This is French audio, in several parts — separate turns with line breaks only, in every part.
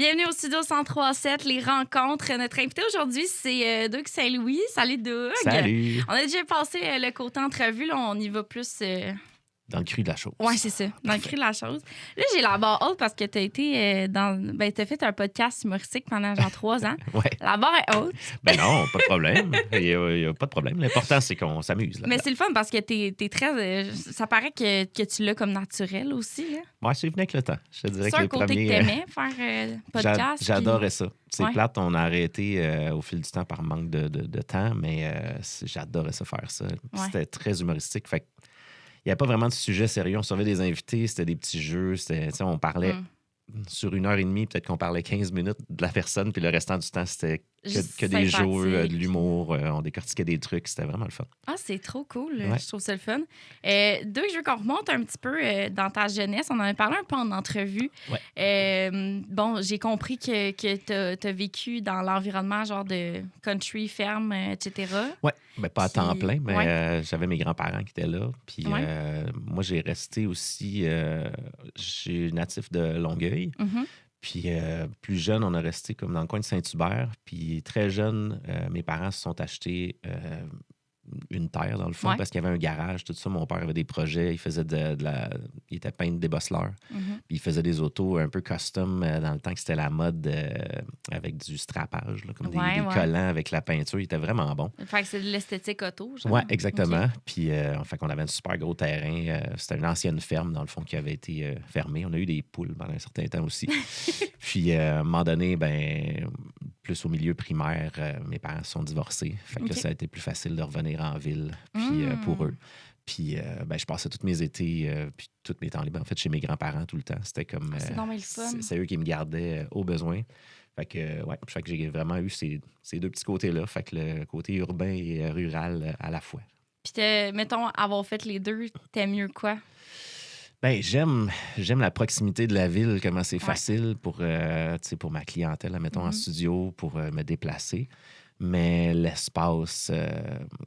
Bienvenue au Studio 103.7, les rencontres. Notre invité aujourd'hui, c'est Doug Saint-Louis. Salut, Doug.
Salut.
On a déjà passé le côté entrevue. Là, on y va plus...
Dans le cru de la chose.
Oui, c'est ça. Dans le cru de la chose. Là, j'ai la barre haute parce que tu as été t'as fait un podcast humoristique pendant genre 3 ans.
Ouais.
La barre est haute.
Ben non, pas de problème. Il y a pas de problème. L'important, c'est qu'on s'amuse. Là.
Mais c'est le fun parce que t'es très... ça paraît que tu l'as comme naturel aussi. Hein?
Moi, c'est venu avec le temps. Je te dirais
C'est
que
un
les
côté
premiers...
que t'aimais, faire podcast.
J'adorais ça. C'est
Ouais.
plate, on a arrêté au fil du temps par manque de temps, mais j'adorais ça, faire ça.
Ouais.
C'était très humoristique. Fait il n'y avait pas vraiment de sujet sérieux. On recevait des invités, c'était des petits jeux. On parlait sur 1h30, peut-être qu'on parlait 15 minutes de la personne, puis le restant du temps, c'était que des jeux, de l'humour. On décortiquait des trucs. C'était vraiment le fun.
Ah, c'est trop cool.
Ouais.
Je trouve ça le fun. Doug, je veux qu'on remonte un petit peu dans ta jeunesse. On en a parlé un peu en entrevue.
Ouais.
Bon, j'ai compris que tu as vécu dans l'environnement genre de country, ferme, etc.
Oui, ben, pas à temps plein, mais
Ouais.
j'avais mes grands-parents qui étaient là. Puis
Ouais.
moi, j'ai resté aussi... je suis natif de Longueuil.
Mhm.
Puis plus jeune, on a resté comme dans le coin de Saint-Hubert. Puis très jeune, mes parents se sont achetés une terre, dans le fond,
Ouais.
parce qu'il y avait un garage, tout ça. Mon père avait des projets. Il faisait il était peintre débosseleur.
Mhm.
Puis il faisait des autos un peu custom dans le temps que c'était la mode avec du strapage, là, comme
Ouais,
des
ouais.
collants avec la peinture. Il était vraiment bon.
Fait que c'est de l'esthétique auto, genre.
Oui, exactement.
Ok.
Puis, fait qu'on avait un super gros terrain. C'était une ancienne ferme, dans le fond, qui avait été fermée. On a eu des poules pendant un certain temps aussi. Puis, à un moment donné, ben, plus au milieu primaire, mes parents se sont divorcés. Fait que là,
Ok.
ça a été plus facile de revenir en ville puis, pour eux. Puis, ben, je passais tous mes étés, puis tous mes temps libres, en fait, chez mes grands-parents tout le temps. C'était comme...
C'est donc bien le fun.
c'est eux qui me gardaient au besoin. Fait que, fait que j'ai vraiment eu ces deux petits côtés-là. Fait que le côté urbain et rural à la fois.
Puis, mettons, avoir fait les deux, t'aimes mieux quoi?
Ben, j'aime la proximité de la ville, comment c'est
Ouais.
facile pour, tu sais, pour ma clientèle, mettons, en
Mhm.
studio, pour me déplacer. Mais l'espace,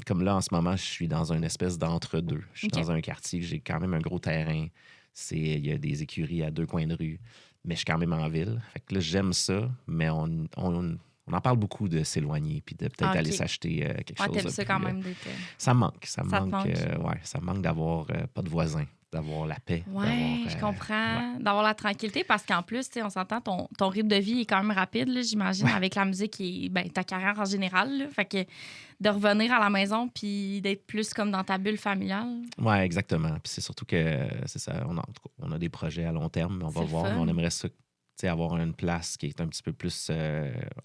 comme là, en ce moment, je suis dans une espèce d'entre-deux. Je suis
Ok.
dans un quartier, j'ai quand même un gros terrain. Il y a des écuries à 2 coins de rue, mais je suis quand même en ville. Fait que là, j'aime ça, mais on en parle beaucoup de s'éloigner puis de peut-être
Ah, ok.
aller s'acheter quelque
Ouais,
chose
t'aimes
de
ça
plus,
quand même d'être...
ça me manque. Ça me
Ça te
manque,
manque?
ça me manque d'avoir pas de voisins, d'avoir la paix.
Oui,
d'avoir,
je comprends. D'avoir la tranquillité parce qu'en plus, tu sais, on s'entend, ton rythme de vie est quand même rapide, là, j'imagine, avec la musique et ta carrière en général. Là. Fait que de revenir à la maison puis d'être plus comme dans ta bulle familiale.
Oui, exactement. Puis c'est surtout que, c'est ça, en tout cas, on a des projets à long terme, mais on va
C'est
voir.
fun.
Mais on aimerait ça, tu sais, avoir une place qui est un petit peu plus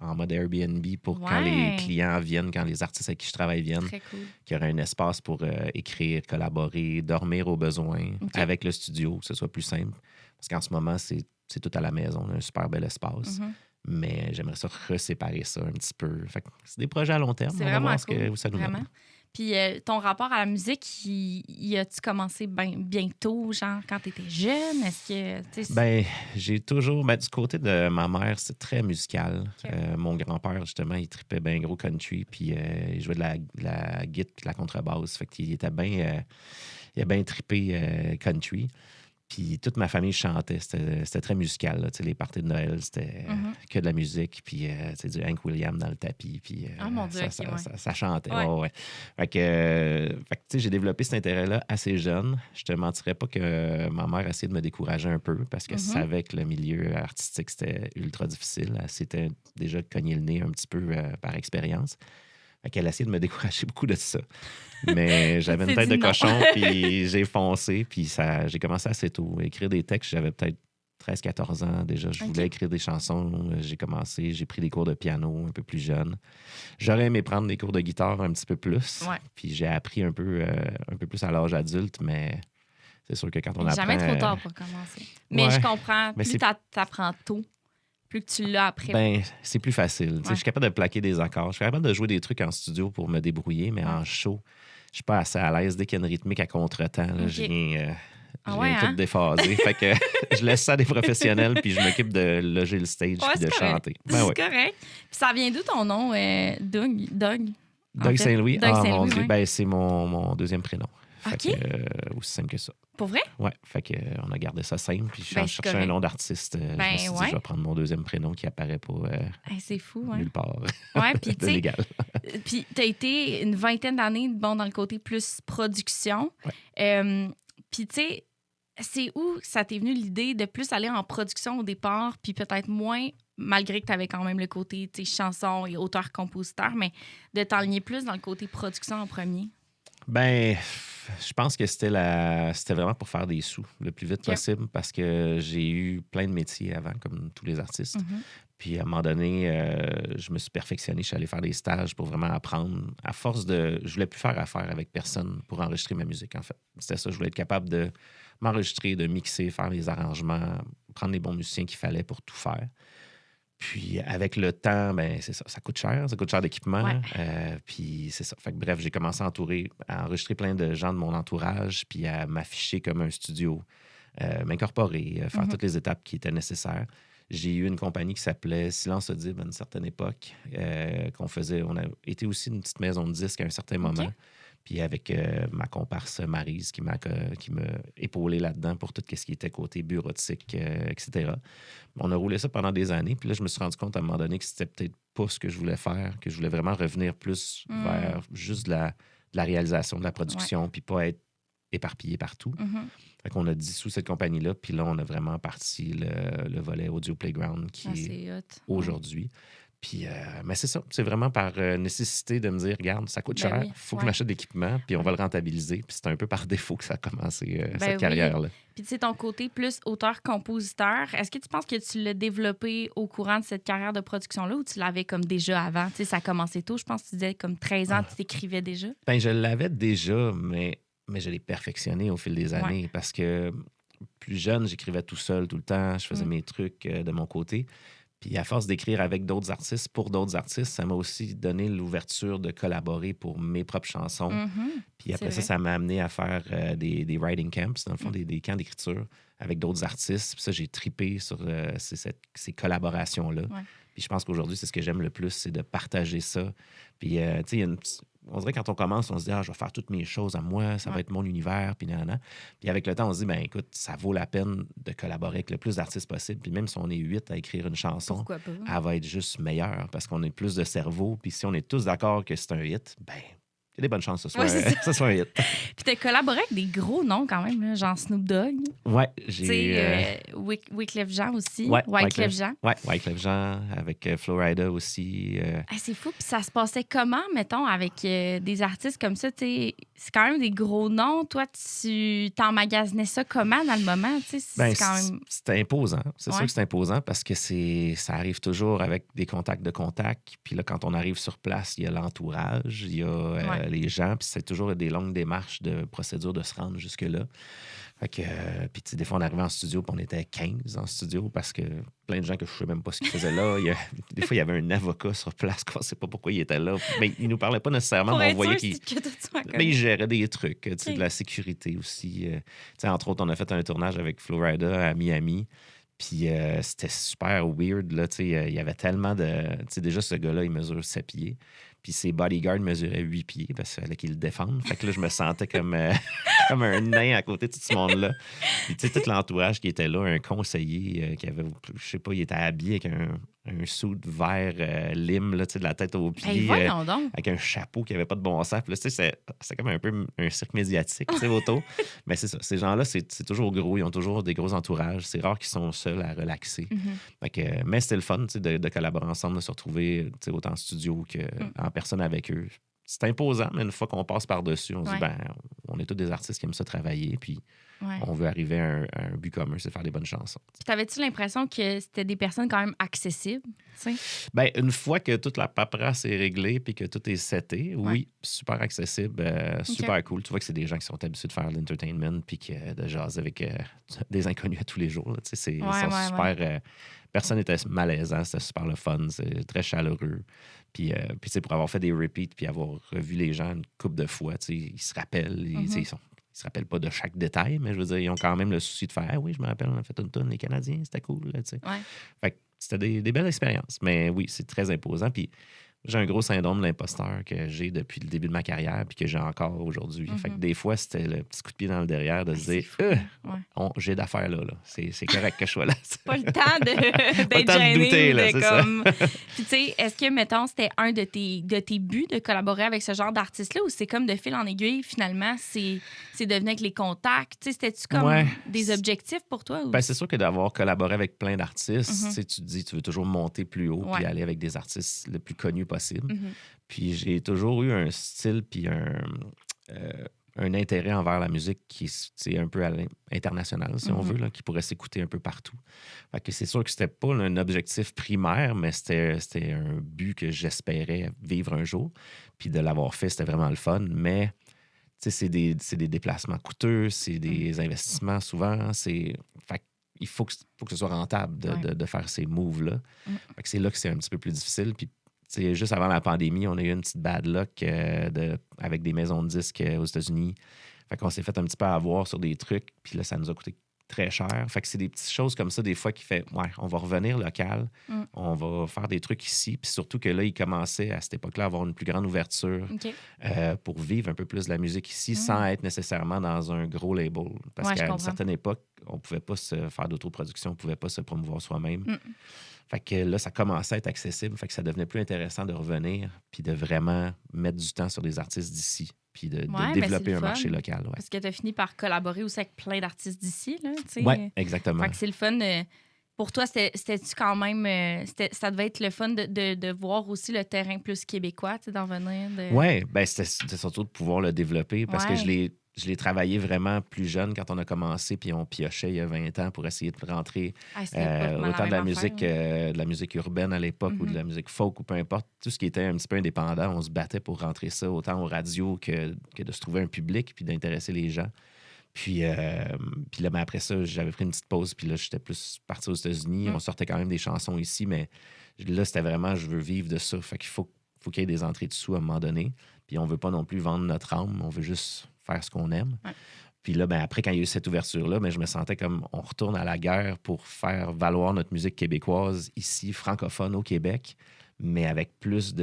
en mode Airbnb pour quand
Ouais.
les clients viennent, quand les artistes avec qui je travaille viennent,
Très cool.
qu'il y aurait un espace pour écrire, collaborer, dormir au besoin
OK.
avec le studio, que ce soit plus simple. Parce qu'en ce moment, c'est tout à la maison, on a un super bel espace.
Mhm.
Mais j'aimerais ça reséparer ça un petit peu. Fait que c'est des projets à long terme.
C'est
On va
vraiment
voir
cool.
où ça nous
Vraiment.
mène.
Puis ton rapport à la musique, y a-tu commencé bientôt, genre quand t'étais jeune? Est-ce que... tu sais,
Ben, j'ai toujours... Ben, du côté de ma mère, c'est très musical.
OK.
Mon grand-père, justement, il tripait bien gros country, puis il jouait de la guitare puis de la contrebasse. Fait qu'il était bien... il a bien trippé country. Puis toute ma famille chantait. C'était très musical. Là. Tu sais, les parties de Noël, c'était
Mhm.
que de la musique. Puis tu sais, du Hank Williams dans le tapis. Puis
Ah, mon Dieu,
ça,
ok, ouais.
ça chantait.
Ouais.
Ouais. Fait que tu sais, j'ai développé cet intérêt-là assez jeune. Je te mentirais pas que ma mère essayait de me décourager un peu parce qu'elle
Mhm.
savait que le milieu artistique, c'était ultra difficile. Elle s'était déjà cogné le nez un petit peu par expérience. Fait qu'elle a essayé de me décourager beaucoup de ça. Mais j'avais une
Tu t'es
tête de
dit non.
cochon, puis j'ai foncé, puis j'ai commencé assez tôt. Écrire des textes, j'avais peut-être 13-14 ans déjà. Je
OK.
voulais écrire des chansons. J'ai commencé, j'ai pris des cours de piano un peu plus jeune. J'aurais aimé prendre des cours de guitare un petit peu plus.
Ouais.
Puis j'ai appris un peu plus à l'âge adulte, mais c'est sûr que quand on apprend...
Jamais trop tard pour commencer. Mais
ouais.
je comprends.
Mais
Plus
c'est-
t'apprends tôt, plus que tu l'as après.
Ben, c'est plus facile. Tu sais,
Ouais.
Je suis capable de plaquer des accords. Je suis capable de jouer des trucs en studio pour me débrouiller, mais
Ouais.
en show, je suis pas assez à l'aise. Dès qu'il y a une rythmique à contre-temps, là,
OK.
je viens,
Ah
je
ouais,
viens
hein?
tout déphasé. Fait que je laisse ça à des professionnels, puis je m'occupe de loger le stage
Ouais,
puis de
c'est correct.
chanter. Ben ouais.
C'est correct. Puis ça vient d'où ton nom, Doug? En
Doug
fait.
Saint-Louis.
Doug
Ah,
Saint-Louis,
mon Dieu.
ouais.
Ben, c'est mon deuxième prénom. Fait que, aussi simple que ça.
Pour vrai?
Ouais, fait que, on a gardé ça simple. Puis je
Ben,
cherchais
c'est
un nom d'artiste. Je me suis dit, je vais prendre mon deuxième prénom qui apparaît pas
c'est fou, ouais.
nulle part
Ouais, puis
de
tu sais,
légal.
puis t'as été une vingtaine d'années dans le côté plus production.
Ouais.
Puis tu sais, c'est où ça t'est venu l'idée de plus aller en production au départ, puis peut-être moins, malgré que tu avais quand même le côté chanson et auteur-compositeur, mais de t'enligner plus dans le côté production en premier?
Ben, je pense que c'était vraiment pour faire des sous le plus vite possible parce que j'ai eu plein de métiers avant, comme tous les artistes. Puis à un moment donné, je me suis perfectionné. Je suis allé faire des stages pour vraiment apprendre. À force de... Je voulais plus faire affaire avec personne pour enregistrer ma musique, en fait. C'était ça. Je voulais être capable de m'enregistrer, de mixer, faire les arrangements, prendre les bons musiciens qu'il fallait pour tout faire. Puis avec le temps, ben c'est ça. Ça coûte cher d'équipement.
Ouais.
Puis c'est ça. Fait que bref, j'ai commencé à enregistrer plein de gens de mon entourage, puis à m'afficher comme un studio, m'incorporer, faire toutes les étapes qui étaient nécessaires. J'ai eu une compagnie qui s'appelait Silence Audible à une certaine époque, on a été aussi une petite maison de disques à un certain moment. Puis avec ma comparse Maryse qui m'a épaulé là-dedans pour tout ce qui était côté bureautique, etc. On a roulé ça pendant des années. Puis là, je me suis rendu compte à un moment donné que c'était peut-être pas ce que je voulais faire, que je voulais vraiment revenir plus vers juste de la réalisation, de la production, puis pas être éparpillé partout. Fait qu'on a dissous cette compagnie-là, puis là, on a vraiment parti le volet Audio Playground qui est aujourd'hui. Puis, mais c'est ça. C'est vraiment par nécessité de me dire, regarde, ça coûte cher, il faut que je m'achète d'équipement, puis on va le rentabiliser. Puis c'est un peu par défaut que ça a commencé, cette carrière-là.
Puis tu sais, ton côté plus auteur-compositeur, est-ce que tu penses que tu l'as développé au courant de cette carrière de production-là ou tu l'avais comme déjà avant? Tu sais, ça a commencé tôt, je pense que tu disais comme 13 ans, tu t'écrivais déjà.
Ben, je l'avais déjà, mais je l'ai perfectionné au fil des années parce que plus jeune, j'écrivais tout seul tout le temps, je faisais mes trucs de mon côté. Puis à force d'écrire avec d'autres artistes, pour d'autres artistes, ça m'a aussi donné l'ouverture de collaborer pour mes propres chansons. Puis après ça m'a amené à faire des writing camps, dans le fond, des camps d'écriture avec d'autres artistes. Puis ça, j'ai tripé sur ces collaborations-là. Puis je pense qu'aujourd'hui, c'est ce que j'aime le plus, c'est de partager ça. Puis, tu sais, on dirait quand on commence, on se dit, je vais faire toutes mes choses à moi, ça va être mon univers, puis nanana. Puis avec le temps, on se dit, ben écoute, ça vaut la peine de collaborer avec le plus d'artistes possible. Puis même si on est 8 à écrire une chanson, elle va être juste meilleure parce qu'on est plus de cerveau. Puis si on est tous d'accord que c'est un hit, ben il y a des bonnes chances que ce soit un hit.
Puis tu as collaboré avec des gros noms quand même, là, genre Snoop Dogg.
Ouais, j'ai...
Wyclef Jean aussi.
Wyclef
Jean.
Ouais, Wyclef Jean, avec Flo Rida aussi.
C'est fou. Puis ça se passait comment, mettons, avec des artistes comme ça? C'est quand même des gros noms. Toi, tu t'emmagasinais ça comment dans le moment?
Ben,
quand même...
c'est imposant. C'est sûr que c'est imposant parce que ça arrive toujours avec des contacts de contacts. Puis là, quand on arrive sur place, il y a l'entourage, il y a les gens, puis c'est toujours des longues démarches de procédure de se rendre jusque-là. Fait que, puis des fois, on arrivait en studio, puis on était 15 en studio parce que plein de gens que je ne sais même pas ce qu'ils faisaient là. Des fois, il y avait un avocat sur place qu'on ne sait pas pourquoi il était là. Mais il ne nous parlait pas nécessairement, mais on voyait il gérait des trucs, de la sécurité aussi. Entre autres, on a fait un tournage avec Flo Rida à Miami. Puis c'était super weird. Là, il y avait tellement de... Déjà, ce gars-là, il mesure 7 pieds. Puis ses bodyguards mesuraient 8 pieds parce qu'il fallait qu'ils le défendent. Fait que là, je me sentais comme un nain à côté de tout ce monde-là. Puis tout l'entourage qui était là, un conseiller qui avait, je sais pas, il était habillé avec un suit vert lime, là, de la tête aux pieds, avec un chapeau qui avait pas de bon sens. Puis là, c'est comme un peu un cirque médiatique, autour. Mais c'est ça. Ces gens-là, c'est toujours gros. Ils ont toujours des gros entourages. C'est rare qu'ils sont seuls à relaxer. Fait que, mais c'était le fun de collaborer ensemble, de se retrouver autant en studio qu'en personne avec eux. C'est imposant, mais une fois qu'on passe par-dessus, on se dit, on est tous des artistes qui aiment ça travailler, puis on veut arriver à un but commun, c'est faire des bonnes chansons.
T'avais-tu l'impression que c'était des personnes quand même accessibles?
Ben, une fois que toute la paperasse est réglée puis que tout est seté, oui, super accessible, super cool. Tu vois que c'est des gens qui sont habitués de faire de l'entertainment puis de jaser avec des inconnus à tous les jours. Ils sont super... personne n'était malaisant, c'était super le fun, c'est très chaleureux. Puis pour avoir fait des repeats puis avoir revu les gens une couple de fois, ils se rappellent, ils se rappellent pas de chaque détail, mais je veux dire, ils ont quand même le souci de faire « Ah oui, je me rappelle, on a fait une tourne, les Canadiens, c'était cool. » Fait que c'était des belles expériences. Mais oui, c'est très imposant. Puis j'ai un gros syndrome de l'imposteur que j'ai depuis le début de ma carrière puis que j'ai encore aujourd'hui. Fait que des fois, c'était le petit coup de pied dans le derrière de se dire j'ai d'affaires là. C'est correct que je sois là.
Pas le temps d'être gêné.
Douter, là, c'est
comme... Puis tu sais, est-ce que, mettons, c'était un de tes buts de collaborer avec ce genre d'artiste-là ou c'est comme de fil en aiguille, finalement, c'est devenu avec les contacts? Tu sais, c'était-tu comme des objectifs pour toi? Ou...
Ben, c'est sûr que d'avoir collaboré avec plein d'artistes, tu te dis tu veux toujours monter plus haut puis aller avec des artistes le plus connus possible. Puis j'ai toujours eu un style puis un intérêt envers la musique qui est un peu international, si on veut, là, qui pourrait s'écouter un peu partout. Fait que c'est sûr que c'était pas un objectif primaire, mais c'était un but que j'espérais vivre un jour. Puis de l'avoir fait, c'était vraiment le fun. Mais c'est des déplacements coûteux, c'est des investissements souvent. Fait il faut que ce soit rentable de faire ces moves-là. Fait que c'est là que c'est un petit peu plus difficile. Puis juste avant la pandémie, on a eu une petite bad luck avec des maisons de disques aux États-Unis. Fait qu'on s'est fait un petit peu avoir sur des trucs. Puis là, ça nous a coûté très cher. Fait que c'est des petites choses comme ça, des fois, qui fait on va revenir local, on va faire des trucs ici. Puis surtout que là, il commençait à cette époque-là à avoir une plus grande ouverture pour vivre un peu plus de la musique ici sans être nécessairement dans un gros label. Parce qu'à une certaine époque, on ne pouvait pas se faire d'autoproduction, on ne pouvait pas se promouvoir soi-même. Fait que là, ça commençait à être accessible. Fait que ça devenait plus intéressant de revenir puis de vraiment mettre du temps sur des artistes d'ici puis de développer un marché local. Ouais.
Parce que tu as fini par collaborer aussi avec plein d'artistes d'ici.
Oui, exactement.
Fait que c'est le fun. Pour toi, c'était-tu quand même... ça devait être le fun de voir aussi le terrain plus québécois, d'en venir.
Oui, ben c'était surtout de pouvoir le développer parce que je l'ai travaillé vraiment plus jeune quand on a commencé, puis on piochait il y a 20 ans pour essayer de rentrer autant de la musique urbaine à l'époque ou de la musique folk ou peu importe. Tout ce qui était un petit peu indépendant, on se battait pour rentrer ça autant aux radios que de se trouver un public puis d'intéresser les gens. Puis là, ben après ça, j'avais pris une petite pause, puis là, j'étais plus parti aux États-Unis. On sortait quand même des chansons ici, mais là, c'était vraiment, je veux vivre de ça. Fait qu'il faut qu'il y ait des entrées de sous à un moment donné. Puis on veut pas non plus vendre notre âme, on veut juste faire ce qu'on aime. Puis là, ben après, quand il y a eu cette ouverture-là, ben je me sentais comme on retourne à la guerre pour faire valoir notre musique québécoise ici, francophone au Québec, mais avec plus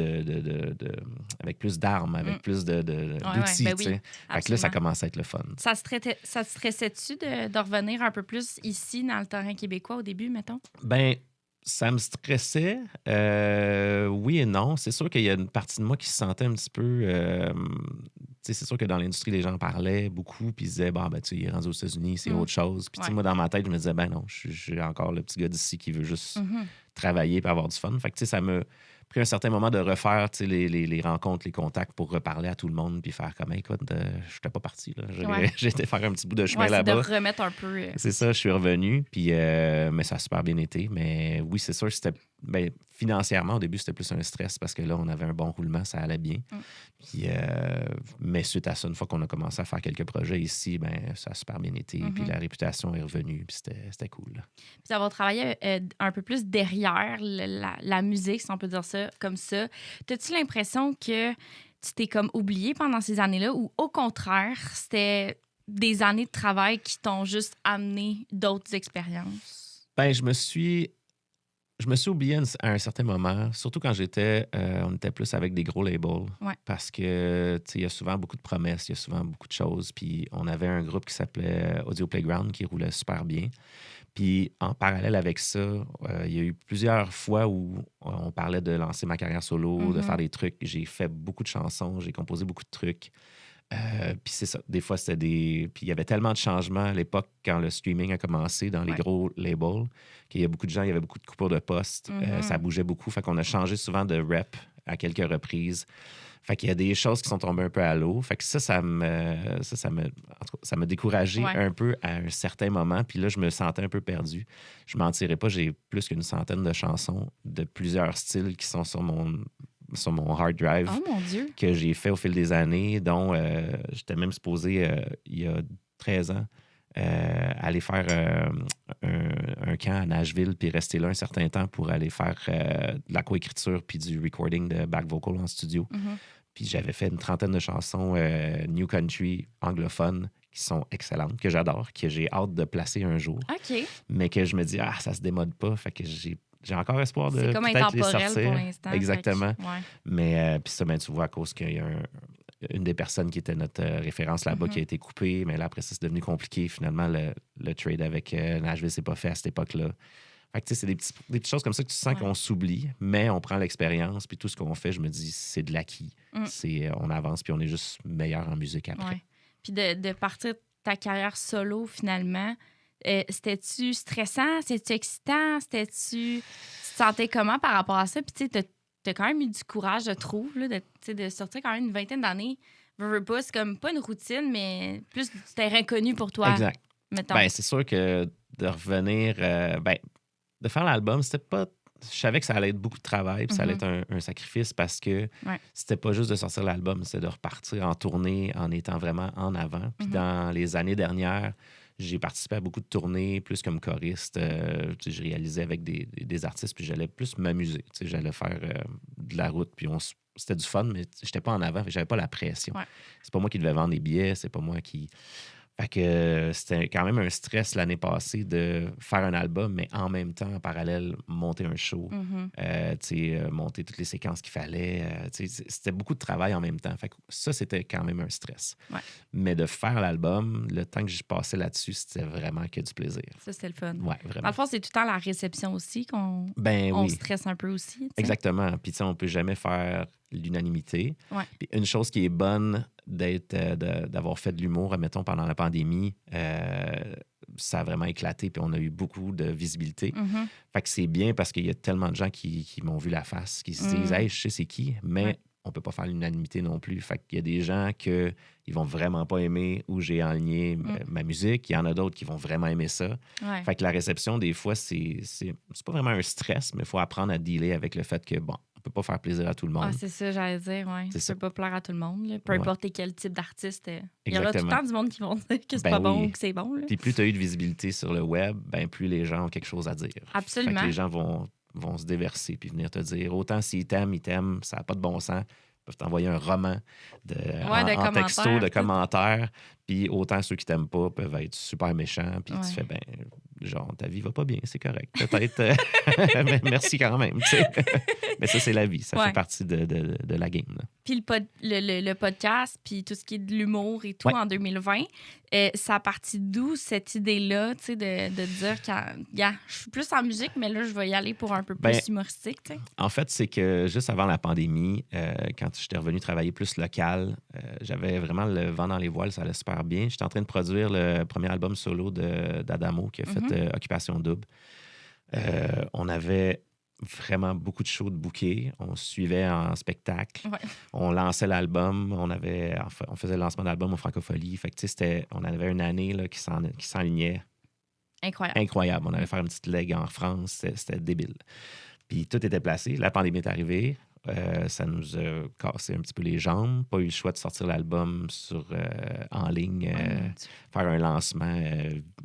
avec plus d'armes, avec plus d'outils.
Ben
fait que là, ça commence à être le fun.
Ça te stressait-tu de revenir un peu plus ici, dans le terrain québécois, au début, mettons?
Ben ça me stressait. Oui et non. C'est sûr qu'il y a une partie de moi qui se sentait un petit peu... c'est sûr que dans l'industrie, les gens parlaient beaucoup, puis ils disaient, il est rendu aux États-Unis, c'est autre chose. Puis moi, dans ma tête, je me disais, non, j'ai encore le petit gars d'ici qui veut juste travailler et avoir du fun. Fait que ça m'a pris un certain moment de refaire les rencontres, les contacts pour reparler à tout le monde puis faire comme, écoute, je n'étais pas parti. J'ai été faire un petit bout de chemin là-bas.
C'est de remettre un peu.
C'est ça, je suis revenu, puis mais ça a super bien été. Mais oui, c'est sûr, c'était financièrement, au début, c'était plus un stress parce que là, on avait un bon roulement, ça allait bien. Puis, mais suite à ça, une fois qu'on a commencé à faire quelques projets ici, ça a super bien été. Puis la réputation est revenue, puis c'était cool.
Puis d'avoir travaillé un peu plus derrière la musique, si on peut dire ça comme ça, as-tu l'impression que tu t'es comme oublié pendant ces années-là ou au contraire, c'était des années de travail qui t'ont juste amené d'autres expériences?
Je me suis oublié à un certain moment, surtout quand on était plus avec des gros labels. Parce que, il y a souvent beaucoup de promesses, il y a souvent beaucoup de choses. Puis on avait un groupe qui s'appelait Audio Playground qui roulait super bien. Puis en parallèle avec ça, il y a eu plusieurs fois où on parlait de lancer ma carrière solo, de faire des trucs. J'ai fait beaucoup de chansons, j'ai composé beaucoup de trucs. Puis c'est ça, des fois c'était Puis il y avait tellement de changements à l'époque quand le streaming a commencé dans les gros labels qu'il y a beaucoup de gens, il y avait beaucoup de coupures de postes, ça bougeait beaucoup, fait qu'on a changé souvent de rep à quelques reprises. Fait qu'il y a des choses qui sont tombées un peu à l'eau. Fait que ça m'a découragé un peu à un certain moment. Puis là, je me sentais un peu perdu. Je mentirais pas, j'ai plus qu'une centaine de chansons de plusieurs styles qui sont sur mon hard drive que j'ai fait au fil des années, dont j'étais même supposé, il y a 13 ans, aller faire un camp à Nashville puis rester là un certain temps pour aller faire de la coécriture puis du recording de back vocal en studio. Puis j'avais fait une trentaine de chansons New Country anglophones qui sont excellentes, que j'adore, que j'ai hâte de placer un jour. Mais que je me dis, ça se démode pas. Fait que j'ai j'ai encore espoir de
C'est comme
peut-être les
intemporel
sortir.
pour l'instant.
Exactement.
Fait que, ouais.
Mais puis ça, ben, tu vois, à cause qu'il y a une des personnes qui était notre référence là-bas qui a été coupée. Mais là, après ça, c'est devenu compliqué. Finalement, le trade avec Nashville s'est pas fait à cette époque-là. Fait que, tu sais, c'est des petites choses comme ça que tu sens qu'on s'oublie, mais on prend l'expérience, puis tout ce qu'on fait, je me dis, c'est de l'acquis. On avance, puis on est juste meilleur en musique après.
Ouais. Puis de partir ta carrière solo, finalement, c'était-tu stressant? C'était-tu excitant? Tu te sentais comment par rapport à ça? Puis, tu sais, t'as quand même eu du courage, je trouve, là, de sortir quand même une vingtaine d'années. Veux pas, c'est comme pas une routine, mais plus du terrain connu pour toi.
Exact.
Mettons.
Ben, c'est sûr que de revenir... de faire l'album, c'était pas... Je savais que ça allait être beaucoup de travail, puis ça allait être un sacrifice parce que c'était pas juste de sortir l'album, c'était de repartir en tournée en étant vraiment en avant. Puis dans les années dernières, j'ai participé à beaucoup de tournées, plus comme choriste. Je réalisais avec des artistes, puis j'allais plus m'amuser. J'allais faire de la route, puis c'était du fun, mais j'étais pas en avant, j'avais pas la pression. Ouais. C'est pas moi qui devais vendre des billets, c'est pas moi qui... Fait que c'était quand même un stress l'année passée de faire un album, mais en même temps, en parallèle, monter un show, monter toutes les séquences qu'il fallait. C'était beaucoup de travail en même temps. Fait que ça, c'était quand même un stress. Ouais. Mais de faire l'album, le temps que je passais là-dessus, c'était vraiment que du plaisir.
Ça, c'était le fun.
Ouais, vraiment.
Dans le fond, c'est tout le temps la réception aussi qu'on stresse un peu aussi. T'sais.
Exactement. Puis, on peut jamais faire l'unanimité. Ouais. Puis une chose qui est bonne d'avoir fait de l'humour, admettons, pendant la pandémie, ça a vraiment éclaté, puis on a eu beaucoup de visibilité. Fait que c'est bien parce qu'il y a tellement de gens qui m'ont vu la face, qui se disent « Hey, je sais c'est qui », mais on peut pas faire l'unanimité non plus. Fait qu'il y a des gens qui vont vraiment pas aimer où j'ai enligné ma musique. Il y en a d'autres qui vont vraiment aimer ça. Ouais. Fait que la réception, des fois, c'est pas vraiment un stress, mais il faut apprendre à dealer avec le fait que, bon, on peut pas faire plaisir à tout le monde.
Ah, c'est ça, j'allais dire, oui. Tu peux pas plaire à tout le monde. Là. Peu importe quel type d'artiste. Il y aura tout le temps du monde qui vont dire que c'est pas bon ou que c'est bon. Là.
Puis plus tu as eu de visibilité sur le web, plus les gens ont quelque chose à dire.
Absolument.
Fait que les gens vont se déverser puis venir te dire, autant s'ils t'aiment, ils t'aiment, ça n'a pas de bon sens. Ils peuvent t'envoyer un roman en texto de commentaires. Puis autant ceux qui t'aiment pas peuvent être super méchants. Puis tu fais, genre, ta vie va pas bien, c'est correct. Peut-être, mais merci quand même. Mais ça, c'est la vie. Ça fait partie de la game. Là.
Puis le podcast, puis tout ce qui est de l'humour et tout en 2020, ça a parti d'où cette idée-là, tu sais, de dire que je suis plus en musique, mais là, je vais y aller pour un peu plus humoristique, tu sais?
En fait, c'est que juste avant la pandémie, quand j'étais revenu travailler plus local, j'avais vraiment le vent dans les voiles, ça allait super bien. J'étais en train de produire le premier album solo d'Adamo qui a fait Occupation Double. On avait vraiment beaucoup de shows de bouquets. On suivait en spectacle. Ouais. On lançait l'album. On faisait le lancement d'album au Francophonie. Fait que, on avait une année là, qui s'enlignait. Incroyable. On allait faire une petite leg en France. C'était débile. Puis tout était placé. La pandémie est arrivée. Ça nous a cassé un petit peu les jambes. Pas eu le choix de sortir l'album en ligne, faire un lancement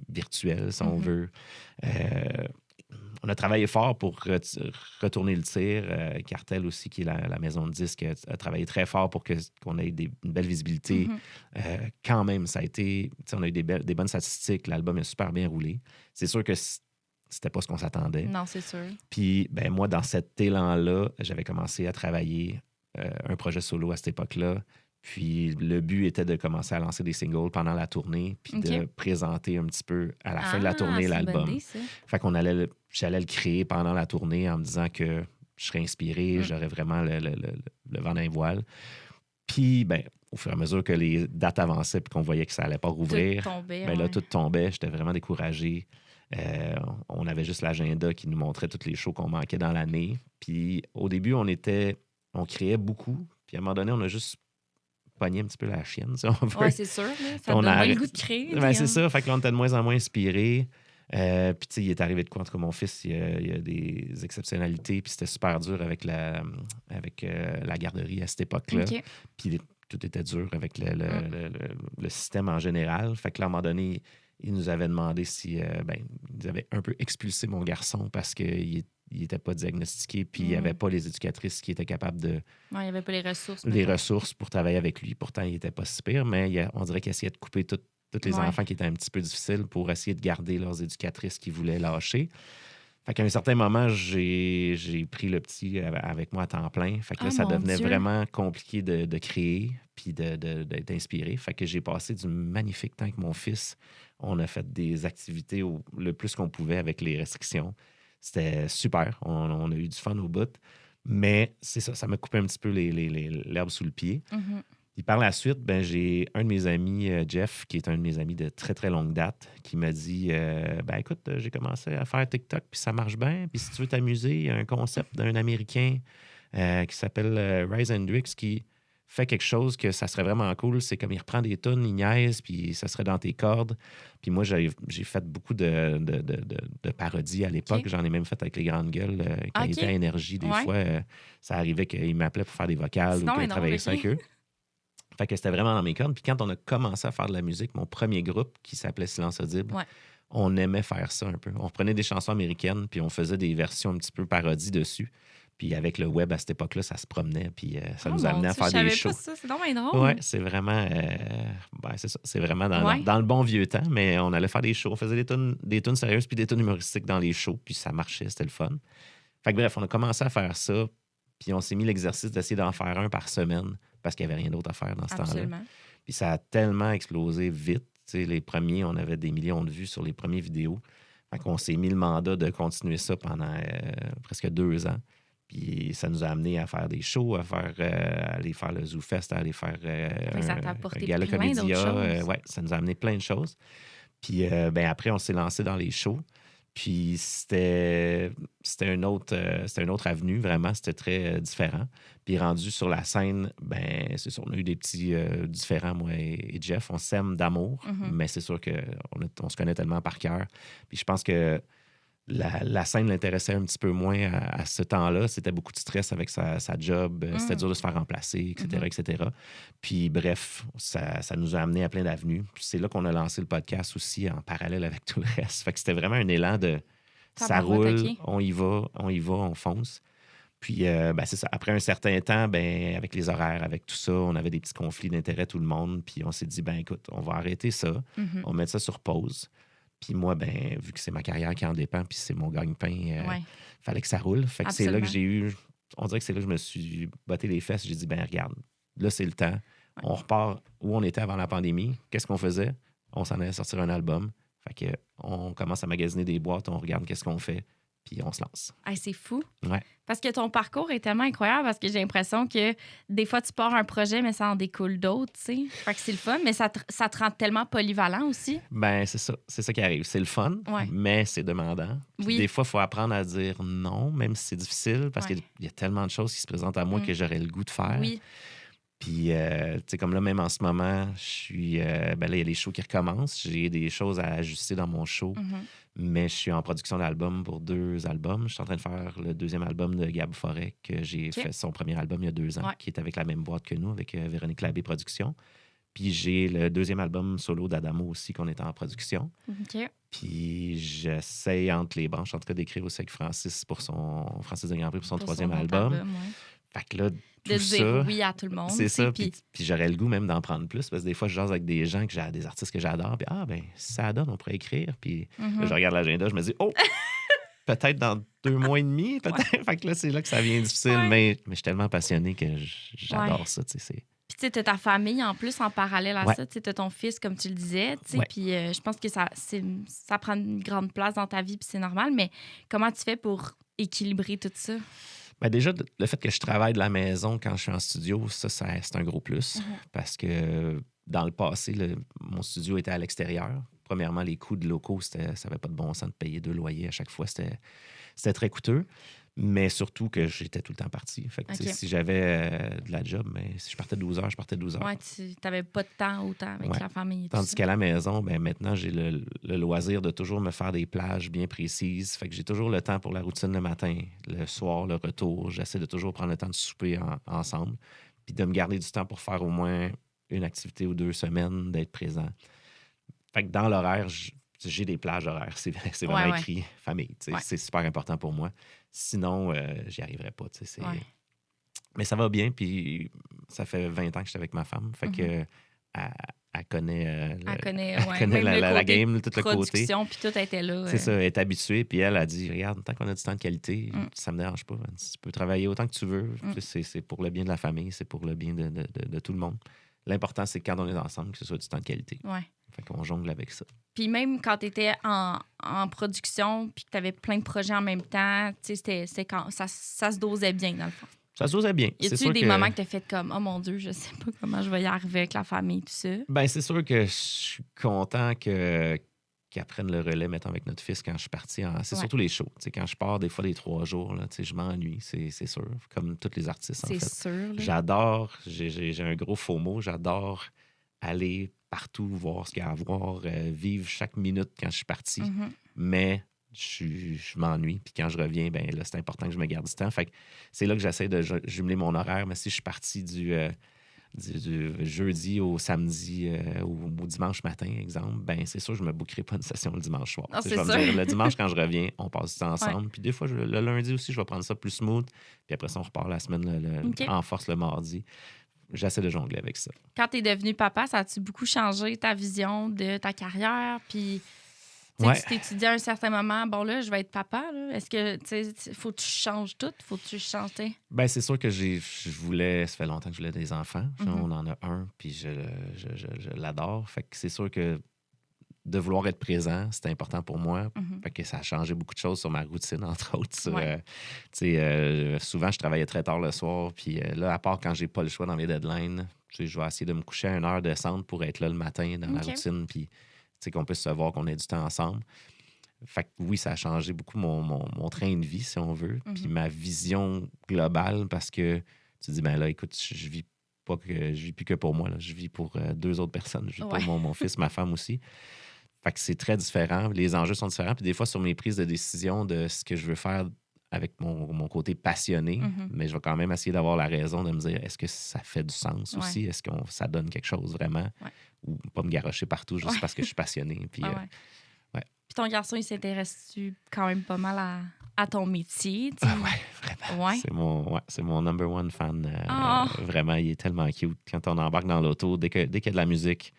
virtuel, si on veut. On a travaillé fort pour retourner le tir. Cartel aussi, qui est la maison de disques, a travaillé très fort pour qu'on ait une belle visibilité. Quand même, ça a été... On a eu des bonnes statistiques. L'album a super bien roulé. C'est sûr que c'était pas ce qu'on s'attendait.
Non, c'est sûr.
Puis, moi, dans cet élan-là, j'avais commencé à travailler un projet solo à cette époque-là. Puis, le but était de commencer à lancer des singles pendant la tournée, puis de présenter un petit peu à la fin de la tournée l'album. Fait qu'on j'allais le créer pendant la tournée en me disant que je serais inspiré, j'aurais vraiment le vent dans les voiles. Puis, au fur et à mesure que les dates avançaient puis qu'on voyait que ça allait pas rouvrir, tout tombait. J'étais vraiment découragé. On avait juste l'agenda qui nous montrait tous les shows qu'on manquait dans l'année. Puis au début, on créait beaucoup. Puis à un moment donné, on a juste pogné un petit peu la chienne, si on veut.
Oui, c'est sûr. Là. Ça donne pas le goût de créer.
C'est ça. Fait que là, on était de moins en moins inspirés. Puis tu sais, il est arrivé de quoi? En tout cas, mon fils, il y a des exceptionnalités. Puis c'était super dur avec la garderie à cette époque-là. Okay. Puis tout était dur avec le système en général. Fait que là, à un moment donné, il nous avait demandé si... ils avaient un peu expulsé mon garçon parce qu'il n'était pas diagnostiqué, puis il n'y avait pas les éducatrices qui étaient capables de...
il n'y avait pas les ressources.
Les ressources pour travailler avec lui. Pourtant, il n'était pas si pire, mais on dirait qu'il essayait de couper tous les enfants qui étaient un petit peu difficiles pour essayer de garder leurs éducatrices qui voulaient lâcher. Fait qu'à un certain moment, j'ai pris le petit avec moi à temps plein. Fait que là, ça
mon
devenait
Dieu.
vraiment compliqué de créer puis d'être inspiré. Fait que j'ai passé du magnifique temps avec mon fils. On a fait des activités le plus qu'on pouvait avec les restrictions. C'était super. On a eu du fun au bout. Mais c'est ça m'a coupé un petit peu l'herbe sous le pied.
Mhm.
Puis par la suite, ben, j'ai un de mes amis, Jeff, qui est un de mes amis de très, très longue date, qui m'a dit ben écoute, j'ai commencé à faire TikTok, puis ça marche bien. Puis si tu veux t'amuser, il y a un concept d'un Américain qui s'appelle Rise Hendrix qui fait quelque chose que ça serait vraiment cool. C'est comme il reprend des tunes, il niaise, puis ça serait dans tes cordes. Puis moi, j'ai fait beaucoup de parodies à l'époque.
OK.
J'en ai même fait avec les grandes gueules. Quand il
OK.
était à Énergie, des
Ouais.
fois, ça arrivait qu'il m'appelait pour faire des vocales ou
Sinon,
qu'il
mais non,
travaillait ça
OK.
avec eux. Fait que c'était vraiment dans mes cordes. Puis quand on a commencé à faire de la musique, mon premier groupe qui s'appelait Silence Audible,
Ouais.
on aimait faire ça un peu. On reprenait des chansons américaines, puis on faisait des versions un petit peu parodies dessus. Puis avec le web à cette époque-là, ça se promenait, puis ça
Oh
nous
mon
amenait à
Dieu,
faire
je savais
des shows.
pas ça. C'est donc bien drôle.
Ouais, c'est vraiment, c'est ça. C'est vraiment
Ouais.
dans le bon vieux temps, mais on allait faire des shows. On faisait des tunes sérieuses puis des tunes humoristiques dans les shows, puis ça marchait, c'était le fun. Fait que bref, on a commencé à faire ça, puis on s'est mis l'exercice d'essayer d'en faire un par semaine parce qu'il n'y avait rien d'autre à faire dans ce temps-là.
Absolument.
Puis ça a tellement explosé vite. Tu sais, les premiers, on avait des millions de vues sur les premières vidéos. Fait qu'on s'est mis le mandat de continuer ça pendant presque 2 ans. Puis ça nous a amené à faire des shows, à aller faire le Zoo Fest, à aller faire
Fait que ça t'a apporté
Gala
plein d'autres
Comédia.
choses.
Ouais, ça nous a amené plein de choses. Puis ben après, on s'est lancé dans les shows. Puis c'était une autre avenue, vraiment. C'était très différent. Puis rendu sur la scène, ben c'est sûr, on a eu des petits différents, moi et Jeff. On s'aime d'amour,
Mhm.
mais c'est sûr qu'on se connaît tellement par cœur. Puis je pense que la scène l'intéressait un petit peu moins à ce temps-là. C'était beaucoup de stress avec sa job. C'était dur de se faire remplacer, etc., etc. Puis bref, ça nous a amené à plein d'avenues. Puis c'est là qu'on a lancé le podcast aussi en parallèle avec tout le reste. Fait que c'était vraiment un élan de ça
Tabarouette,
roule,
OK.
on y va, on fonce. Puis ben, c'est ça. Après un certain temps, ben, avec les horaires, avec tout ça, on avait des petits conflits d'intérêts, tout le monde. Puis on s'est dit, ben écoute, on va arrêter ça.
Mhm.
On va mettre ça sur pause. Puis moi, ben, vu que c'est ma carrière qui en dépend, puis c'est mon gagne-pain,
Ouais.
fallait que ça roule. Fait que c'est là que
Absolument.
j'ai eu. On dirait que c'est là que je me suis botté les fesses. J'ai dit, ben regarde, là, c'est le temps. On repart où on était avant la pandémie. Qu'est-ce qu'on faisait? On s'en allait sortir un album. Fait que on commence à magasiner des boîtes, on regarde qu'est-ce qu'on fait, puis on se lance.
Hey, c'est fou.
Ouais.
Parce que ton parcours est tellement incroyable parce que j'ai l'impression que des fois, tu pars un projet, mais ça en découle d'autres, tu sais. Fait que c'est le fun, mais ça te rend tellement polyvalent aussi.
Ben, c'est ça. C'est ça qui arrive. C'est le fun,
Ouais.
mais c'est demandant. Puis
Oui.
des fois, il faut apprendre à dire non, même si c'est difficile, parce
Ouais.
qu'il y a tellement de choses qui se présentent à moi que j'aurais le goût de faire.
Oui.
Puis, tu sais, comme là, même en ce moment, je suis. Ben là, il y a les shows qui recommencent. J'ai des choses à ajuster dans mon show,
Mhm.
mais je suis en production d'album pour 2 albums. Je suis en train de faire le 2e album de Gab Forêt, que j'ai
OK.
fait son premier album il y a 2 ans,
Ouais.
qui est avec la même boîte que nous, avec Véronique Labbé Productions. Puis j'ai le 2e album solo d'Adamo aussi, qu'on est en production.
OK.
Puis j'essaie entre les branches, en tout cas, d'écrire aussi avec Francis de Grandpré pour son
Pour
3e
son
album.
ouais.
Fait que là,
De
tout
dire
ça,
oui à tout le monde.
c'est ça.
Puis
Puis j'aurais le goût même d'en prendre plus, parce que des fois, je jase avec des gens, des artistes que j'adore. Puis ben, si ça donne, on pourrait écrire. Puis là, je regarde l'agenda, je me dis, oh, peut-être dans 2 mois et demi, peut-être. Fait que là, c'est là que ça devient difficile.
Ouais.
Mais je suis tellement passionné que j'adore
Ouais.
ça, tu sais.
Puis, tu sais, t'as ta famille en plus en parallèle à
Ouais.
ça. Tu sais, t'as ton fils, comme tu le disais. Tu sais,
Ouais.
puis je pense que ça prend une grande place dans ta vie, puis c'est normal. Mais comment tu fais pour équilibrer tout ça?
Ben déjà, le fait que je travaille de la maison quand je suis en studio, ça c'est un gros plus. Parce que dans le passé, mon studio était à l'extérieur. Premièrement, les coûts de locaux, ça n'avait pas de bon sens de payer 2 loyers à chaque fois. C'était très coûteux. Mais surtout que j'étais tout le temps parti. Fait que, tu sais,
OK.
si j'avais de la job, mais si je partais 12 heures, je partais 12 heures.
Ouais, tu n'avais pas de temps autant avec
Ouais.
la famille et tout
Tandis
ça.
qu'à la maison, ben maintenant, j'ai le loisir de toujours me faire des plages bien précises. Fait que j'ai toujours le temps pour la routine le matin, le soir, le retour. J'essaie de toujours prendre le temps de souper ensemble, puis de me garder du temps pour faire au moins une activité ou 2 semaines, d'être présent. Fait que dans l'horaire, j'ai des plages horaires. C'est vraiment
Ouais.
écrit famille. Tu sais,
Ouais.
c'est super important pour moi. Sinon, j'y arriverais pas. Tu sais,
Ouais.
Mais ça va bien, puis ça fait 20 ans que je suis avec ma femme. Fait que elle connaît,
Elle connaît,
elle connaît
même
la game, tout le côté.
Production, puis tout était là.
C'est ça, elle est habituée. Puis elle a dit, regarde, tant qu'on a du temps de qualité, ça me dérange pas. Tu peux travailler autant que tu veux. C'est pour le bien de la famille, c'est pour le bien de tout le monde. L'important, c'est quand on est ensemble, que ce soit du temps de qualité.
Ouais.
Fait qu'on jongle avec ça.
Puis même quand tu étais en production puis que tu avais plein de projets en même temps, c'était quand ça se dosait bien, dans le fond.
Ça se dosait bien.
Y a-tu eu des moments que tu as fait comme « Oh mon Dieu, je sais pas comment je vais y arriver avec la famille, tout ça? »
Ben c'est sûr que je suis content qu'elle prenne le relais, mettons, avec notre fils quand je suis parti. C'est surtout les shows. T'sais, quand je pars, des fois, les 3 jours, là, je m'ennuie, c'est sûr. Comme tous les artistes, en fait.
C'est sûr. Là.
J'adore, j'ai un gros FOMO, j'adore aller partout, voir ce qu'il y a à voir, vivre chaque minute quand je suis parti. Mais je m'ennuie. Puis quand je reviens, ben là, c'est important que je me garde du temps. Fait que c'est là que j'essaie de jumeler mon horaire. Mais si je suis parti du jeudi au samedi au dimanche matin, exemple, ben c'est sûr que je me bookerai pas une session le dimanche soir.
Non,
je vais me dire, le dimanche, quand je reviens, on passe du temps ensemble. Puis des fois, le lundi aussi, je vais prendre ça plus smooth. Puis après ça, on repart la semaine en force le mardi. J'essaie de jongler avec ça.
Quand tu es devenu papa, ça a-tu beaucoup changé ta vision de ta carrière? Puis, tu t'es dit à un certain moment, bon là, je vais être papa. Là. Est-ce que, tu faut que tu changes tout? Faut que tu changes?
Ben c'est sûr que je voulais, ça fait longtemps que je voulais des enfants. On en a un, puis je l'adore. Fait que c'est sûr que de vouloir être présent, c'était important pour moi. Fait que ça a changé beaucoup de choses sur ma routine, entre autres. Souvent, je travaillais très tard le soir. Puis là, à part quand j'ai pas le choix dans mes deadlines, je vais essayer de me coucher à 1 heure de centre pour être là le matin dans la routine. Puis qu'on puisse se voir, qu'on ait du temps ensemble. Fait que oui, ça a changé beaucoup mon train de vie, si on veut. Puis ma vision globale, parce que tu dis, ben là, écoute, je vis plus que pour moi. Là. Je vis pour 2 autres personnes. Je vis pour mon fils, ma femme aussi. Fait que c'est très différent. Les enjeux sont différents. Puis des fois, sur mes prises de décision de ce que je veux faire avec mon côté passionné, mais je vais quand même essayer d'avoir la raison de me dire, est-ce que ça fait du sens aussi? Est-ce que ça donne quelque chose vraiment? Ou pas me garrocher partout juste parce que je suis passionné. Puis,
Puis ton garçon, il s'intéresse-tu quand même pas mal à ton métier?
Vraiment. Ouais. C'est mon number one fan. Vraiment, il est tellement cute. Quand on embarque dans l'auto, dès qu'il y a de la musique,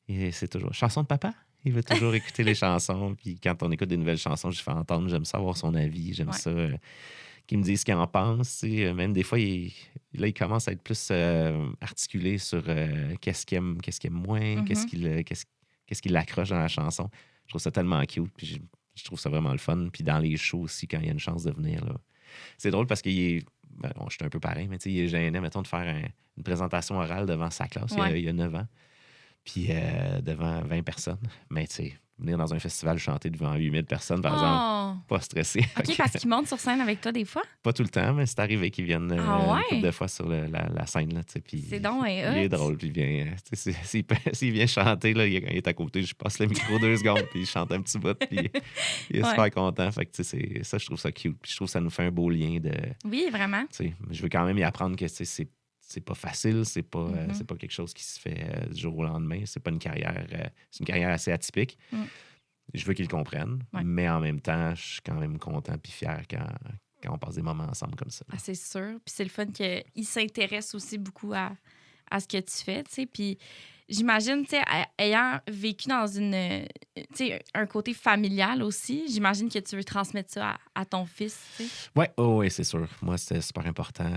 c'est toujours « Chanson de papa ». Il veut toujours écouter les chansons. Puis quand on écoute des nouvelles chansons, je fais entendre. J'aime ça avoir son avis. J'aime ça qu'il me dise ce qu'il en pense. Même des fois, il commence à être plus articulé sur qu'est-ce qu'il aime moins, qu'est-ce qui l'accroche dans la chanson. Je trouve ça tellement cute. Puis je trouve ça vraiment le fun. Puis dans les shows aussi, quand il y a une chance de venir, là. C'est drôle parce qu'il est... je suis un peu pareil, mais il est gêné, mettons, de faire une présentation orale devant sa classe il y a 9 ans. Puis devant 20 personnes. Mais tu sais, venir dans un festival chanter devant 8000 personnes, par exemple, pas stressé.
OK, parce qu'ils montent sur scène avec toi des fois?
Pas tout le temps, mais c'est arrivé qu'ils viennent une couple de fois sur la scène. Là, puis,
c'est donc
il est drôle, puis il vient... S'il vient chanter, là, il est à côté, je passe le micro 2 secondes, puis il chante un petit bout, puis il est super content. Fait que ça, je trouve ça cute. Puis je trouve que ça nous fait un beau lien de...
Oui, vraiment.
Je veux quand même y apprendre que c'est pas facile, c'est pas quelque chose qui se fait du jour au lendemain. C'est pas une carrière, c'est une carrière assez atypique. Je veux qu'ils le comprennent, mais en même temps, je suis quand même content puis fier quand on passe des moments ensemble comme ça.
Ah, c'est sûr. Puis c'est le fun qu'il s'intéresse aussi beaucoup à ce que tu fais, tu sais. Puis j'imagine, tu sais, ayant vécu dans un côté familial aussi, j'imagine que tu veux transmettre ça à ton fils, tu sais.
Oui, c'est sûr. Moi, c'était super important.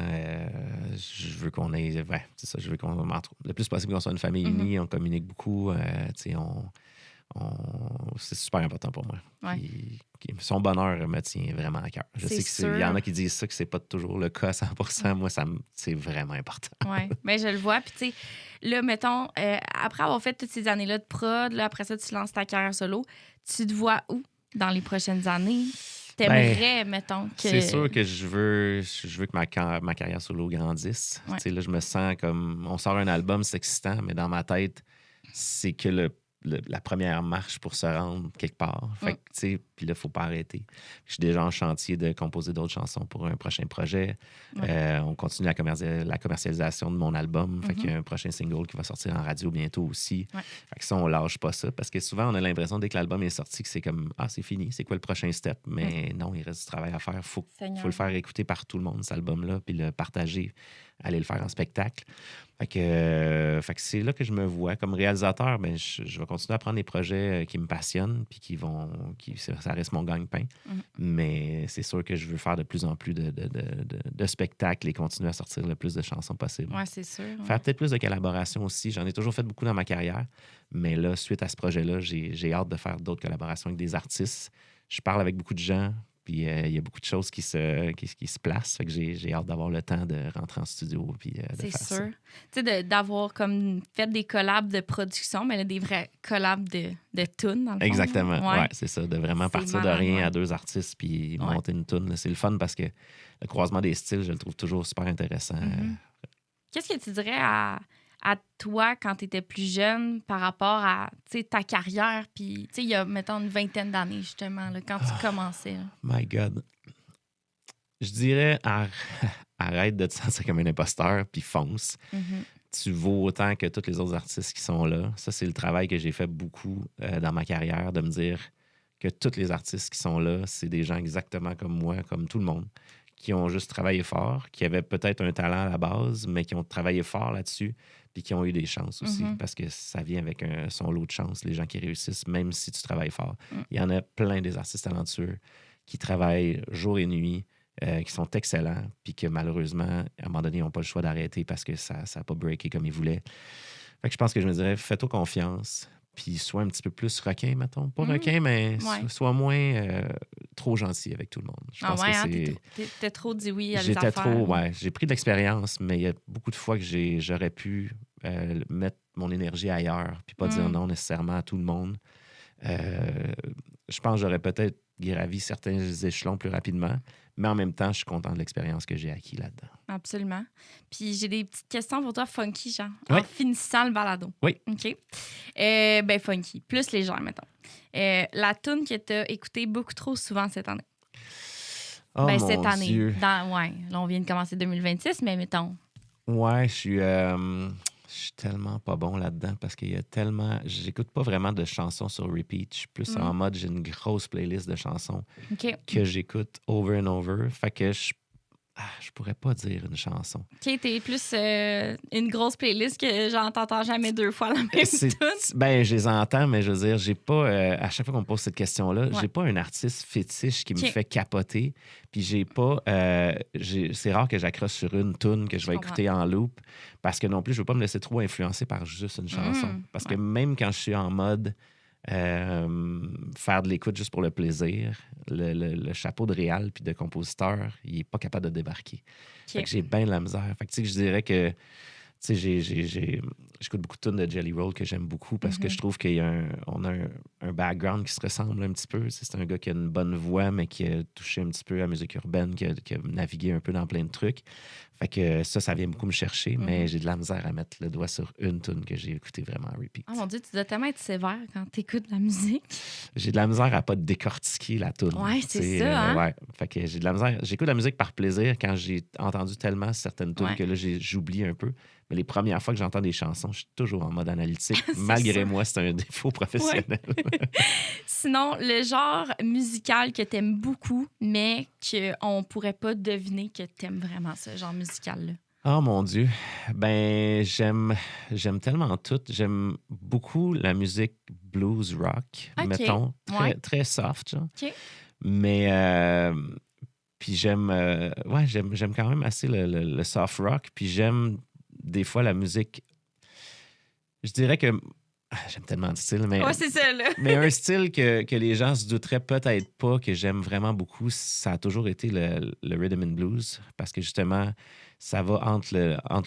Je veux qu'on ait... c'est ça, je veux qu'on... Le plus possible qu'on soit une famille unie, on communique beaucoup, tu sais, c'est super important pour moi. Puis, son bonheur me tient vraiment à cœur. Je sais qu'il y en a qui disent ça, que c'est pas toujours le cas à 100%. Moi, c'est vraiment important.
Oui, mais je le vois. Puis, tu sais, là, mettons, après avoir fait toutes ces années-là de prod, là, après ça, tu lances ta carrière solo, tu te vois où dans les prochaines années? T'aimerais, mettons, que...
C'est sûr que je veux que ma carrière solo grandisse. Tu sais, là, je me sens comme... On sort un album, c'est excitant, mais dans ma tête, c'est que la première marche pour se rendre quelque part. Fait que, tu sais, puis là, il ne faut pas arrêter. Je suis déjà en chantier de composer d'autres chansons pour un prochain projet. On continue la commercialisation de mon album. Fait qu'il y a un prochain single qui va sortir en radio bientôt aussi. Fait que ça, on lâche pas ça. Parce que souvent, on a l'impression, dès que l'album est sorti, que c'est comme « Ah, c'est fini, c'est quoi le prochain step? » Mais non, il reste du travail à faire. Il faut le faire écouter par tout le monde, cet album-là, puis le partager, aller le faire en spectacle. Fait que c'est là que je me vois. Comme réalisateur, ben, je vais continuer à prendre des projets qui me passionnent puis ça reste mon gagne-pain. Mais c'est sûr que je veux faire de plus en plus de spectacles et continuer à sortir le plus de chansons possible.
Oui, c'est sûr.
Faire peut-être plus de collaborations aussi. J'en ai toujours fait beaucoup dans ma carrière. Mais là, suite à ce projet-là, j'ai hâte de faire d'autres collaborations avec des artistes. Je parle avec beaucoup de gens. Puis il y a beaucoup de choses qui se placent. Fait que j'ai hâte d'avoir le temps de rentrer en studio puis de faire ça.
C'est sûr. Tu sais, d'avoir comme fait des collabs de production, mais là, des vrais collabs de tunes, dans le fond.
Exactement. Ouais, c'est ça. De vraiment partir de rien à deux artistes puis monter une tune. C'est le fun parce que le croisement des styles, je le trouve toujours super intéressant.
Qu'est-ce que tu dirais à toi quand tu étais plus jeune par rapport à ta carrière, puis il y a, mettons, une vingtaine d'années, justement, là, quand tu commençais? Là.
My God. Je dirais, arrête de te sentir comme un imposteur, puis fonce. Tu vaux autant que tous les autres artistes qui sont là. Ça, c'est le travail que j'ai fait beaucoup dans ma carrière, de me dire que tous les artistes qui sont là, c'est des gens exactement comme moi, comme tout le monde, qui ont juste travaillé fort, qui avaient peut-être un talent à la base, mais qui ont travaillé fort là-dessus, puis qui ont eu des chances aussi, parce que ça vient avec son lot de chance, les gens qui réussissent, même si tu travailles fort. Il y en a plein des artistes talentueux qui travaillent jour et nuit, qui sont excellents, puis que malheureusement, à un moment donné, ils n'ont pas le choix d'arrêter parce que ça n'a pas breaké comme ils voulaient. Fait que je pense que je me dirais, fais-toi confiance, puis sois un petit peu plus requin, mettons. Pas requin, mais sois moins trop gentil avec tout le monde. Je pense que
t'es trop dit oui à les affaires.
J'ai pris de l'expérience, mais il y a beaucoup de fois que j'aurais pu mettre mon énergie ailleurs, puis pas dire non nécessairement à tout le monde. Je pense que j'aurais peut-être gravi certains échelons plus rapidement, mais en même temps, je suis content de l'expérience que j'ai acquis là-dedans.
Absolument. Puis j'ai des petites questions pour toi, funky, Jean, en finissant le balado.
Oui.
OK. Funky, plus légère, mettons. La tune que tu as écoutée beaucoup trop souvent cette année.
Oh, mon
cette année.
Dieu.
Là, on vient de commencer 2026, mais mettons.
Ouais, je suis tellement pas bon là-dedans parce qu'il y a tellement... J'écoute pas vraiment de chansons sur repeat. Je suis plus en mode, j'ai une grosse playlist de chansons que j'écoute over and over. Fait que je pourrais pas dire une chanson.
OK, t'es plus une grosse playlist que j'entends jamais deux fois la même tune.
Ben, je les entends, mais je veux dire, j'ai pas... à chaque fois qu'on me pose cette question-là, j'ai pas un artiste fétiche qui me fait capoter. Puis j'ai pas... c'est rare que j'accroche sur une tune que je vais écouter en loop parce que non plus, je veux pas me laisser trop influencer par juste une chanson. Parce que même quand je suis en mode... faire de l'écoute juste pour le plaisir. Le chapeau de réal puis de compositeur, il est pas capable de débarquer. Fait que j'ai bien de la misère. Fait que tu sais, je dirais que j'écoute beaucoup de tunes de Jelly Roll que j'aime beaucoup parce que je trouve qu'on a un background qui se ressemble un petit peu. C'est un gars qui a une bonne voix, mais qui a touché un petit peu à la musique urbaine, qui a navigué un peu dans plein de trucs. Fait que ça vient beaucoup me chercher, mais j'ai de la misère à mettre le doigt sur une tune que j'ai écoutée vraiment à repeat.
Oh mon Dieu, tu dois tellement être sévère quand tu écoutes la musique.
J'ai de la misère à pas décortiquer la tune.
Ouais, c'est ça. Hein?
Ouais. Fait que j'ai de la misère. J'écoute la musique par plaisir quand j'ai entendu tellement certaines tunes que là, j'oublie un peu. Mais les premières fois que j'entends des chansons, je suis toujours en mode analytique. Malgré moi, c'est un défaut professionnel.
Sinon, le genre musical que tu aimes beaucoup, mais qu'on pourrait pas deviner que tu aimes vraiment ce genre musical-là.
Oh mon Dieu. Ben, j'aime tellement tout. J'aime beaucoup la musique blues rock, mettons. Très soft, genre. Mais... puis j'aime quand même assez le soft rock. Puis j'aime des fois la musique... Je dirais que... J'aime tellement de styles, mais...
Ouais, c'est ça, là.
Mais un style que les gens se douteraient peut-être pas, que j'aime vraiment beaucoup, ça a toujours été le rhythm and blues. Parce que justement, ça va entre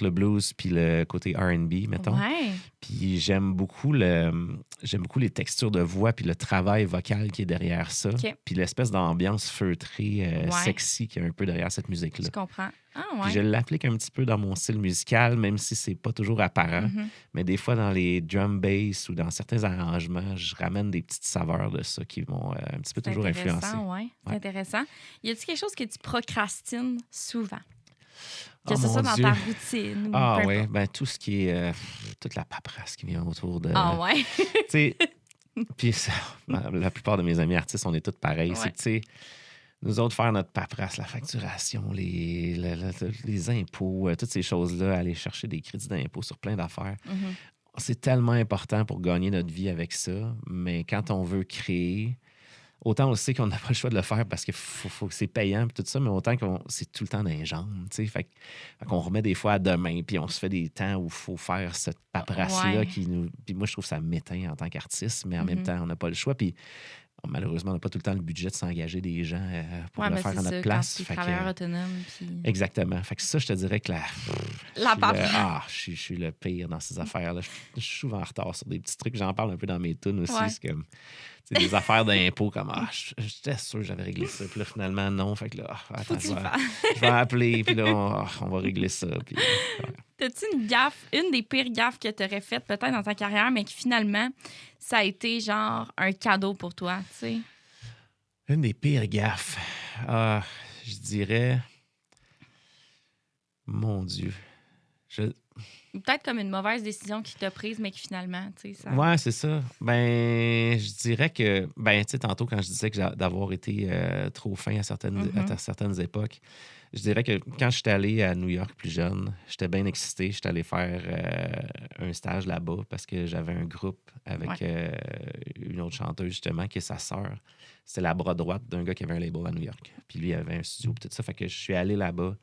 le blues puis le côté R&B, mettons.
Ouais.
Puis j'aime beaucoup les textures de voix puis le travail vocal qui est derrière ça.
OK.
Puis l'espèce d'ambiance feutrée,
Ouais.
sexy qui est un peu derrière cette
Je
musique-là.
comprends. Ah,
Puis
ouais.
je l'applique un petit peu dans mon style musical, même si c'est pas toujours apparent.
Mhm.
Mais des fois, dans les drum bass ou dans certains arrangements, je ramène des petites saveurs de ça qui vont un petit peu
C'est
toujours influencer.
intéressant, ouais. C'est
Ouais.
intéressant. Y a-t-il quelque chose que tu procrastines souvent? Que
Oh
ce soit
mon
dans
Dieu!
ta routine ou
Ah
peu
ouais,
importe.
ben tout ce qui est toute la paperasse qui vient autour de.
Ah, ouais.
Tu sais, puis la plupart de mes amis artistes, on est tous pareils. C'est
Ouais.
que, tu sais, nous autres, faire notre paperasse, la facturation, les impôts, toutes ces choses-là, aller chercher des crédits d'impôt sur plein d'affaires,
Mhm.
c'est tellement important pour gagner notre vie avec ça. Mais quand on veut créer, autant on sait qu'on n'a pas le choix de le faire parce que faut que c'est payant et tout ça, mais autant qu'on c'est tout le temps dans les jambes. Tu sais. Fait qu'on remet des fois à demain, puis on se fait des temps où il faut faire cette paperasse-là
Ouais.
qui nous. Puis moi, je trouve que ça m'éteint en tant qu'artiste, mais en même
Mhm.
temps, on n'a pas le choix. Puis malheureusement, on n'a pas tout le temps le budget de s'engager des gens pour
Ouais,
le
ben
faire
c'est
à notre
ça,
place.
quand tu es
Fait que,
travailleur autonome. Puis...
exactement. Fait que ça, je te dirais que
La paperasse.
je suis le pire dans ces affaires-là. Je suis souvent en retard sur des petits trucs. J'en parle un peu dans mes tunes aussi.
Ouais.
C'est comme des affaires d'impôts comme j'étais sûr que j'avais réglé ça. Puis là, finalement, non. Fait que là,
Faut
attends,
que tu
je
le
vais,
fasses.
je vais appeler. Puis là, on va régler ça. Puis, ouais.
T'as-tu une gaffe, une des pires gaffes que tu aurais faites peut-être dans ta carrière, mais que finalement, ça a été genre un cadeau pour toi, tu sais?
Une des pires gaffes. Je dirais. Mon Dieu.
Ou peut-être comme une mauvaise décision qui t'a prise, mais qui finalement, tu sais, ça...
Ouais, c'est ça. Ben, je dirais que, ben, tu sais, tantôt, quand je disais que d'avoir été trop fin à certaines époques, je dirais que quand j'étais allé à New York plus jeune, j'étais bien excité. J'étais allé faire un stage là-bas parce que j'avais un groupe avec une autre chanteuse, justement, qui est sa sœur. C'était la bras droite d'un gars qui avait un label à New York. Puis lui, il avait un studio, puis tout ça. Fait que je suis allé là-bas.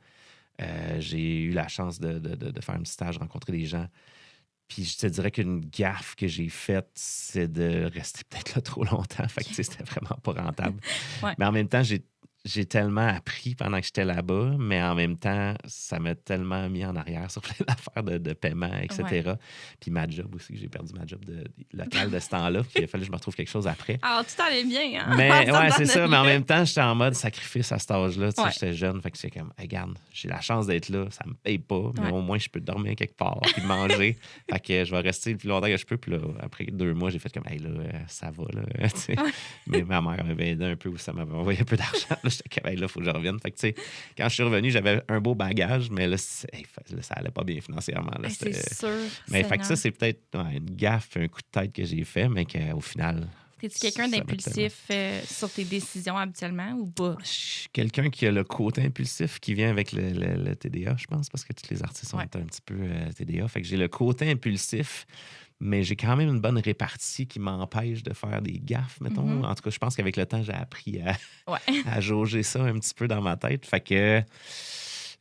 J'ai eu la chance de faire un petit stage, rencontrer des gens. Puis je te dirais qu'une gaffe que j'ai faite, c'est de rester peut-être là trop longtemps. Fait que tu sais, c'était vraiment pas rentable.
Ouais.
Mais en même temps, j'ai tellement appris pendant que j'étais là-bas, mais en même temps, ça m'a tellement mis en arrière sur plein d'affaires de paiement, etc.
Ouais.
Puis ma job aussi, j'ai perdu ma job locale de ce temps-là. Puis il a fallu que je me retrouve quelque chose après.
Alors, tout allait bien, hein?
Mais
En
ouais,
sortant
c'est
de
ça. Mais en
là.
même temps, j'étais en mode sacrifice à cet âge-là. Tu sais,
Ouais.
j'étais jeune. Fait que c'est comme, hey, regarde, j'ai la chance d'être là. Ça me paye pas, mais
Ouais.
au moins, je peux dormir quelque part puis manger. Fait que je vais rester le plus longtemps que je peux. Puis là, après 2 mois, j'ai fait comme, hey, là, ça va, là. Tu sais.
Ouais.
Mais ma mère m'avait aidé un peu ou ça m'avait envoyé un peu d'argent. Là, j'étais comme, hey, là, faut que je revienne. Fait que, tu sais, quand je suis revenu, j'avais un beau bagage, mais là, ça allait pas bien financièrement. Là,
C'est sûr.
Mais fait que ça,
Seigneur.
c'est peut-être une gaffe, un coup de tête que j'ai fait, mais qu'au final.
T'es-tu quelqu'un
ça m'a
d'impulsif sur tes décisions habituellement ou pas?
Je suis quelqu'un qui a le côté impulsif qui vient avec le TDA, je pense, parce que tous les artistes ont
Ouais.
un petit peu TDA. Fait que j'ai le côté impulsif, mais j'ai quand même une bonne répartie qui m'empêche de faire des gaffes, mettons.
Mhm.
En tout cas, je pense qu'avec le temps, j'ai appris
Ouais.
à jauger ça un petit peu dans ma tête. Fait que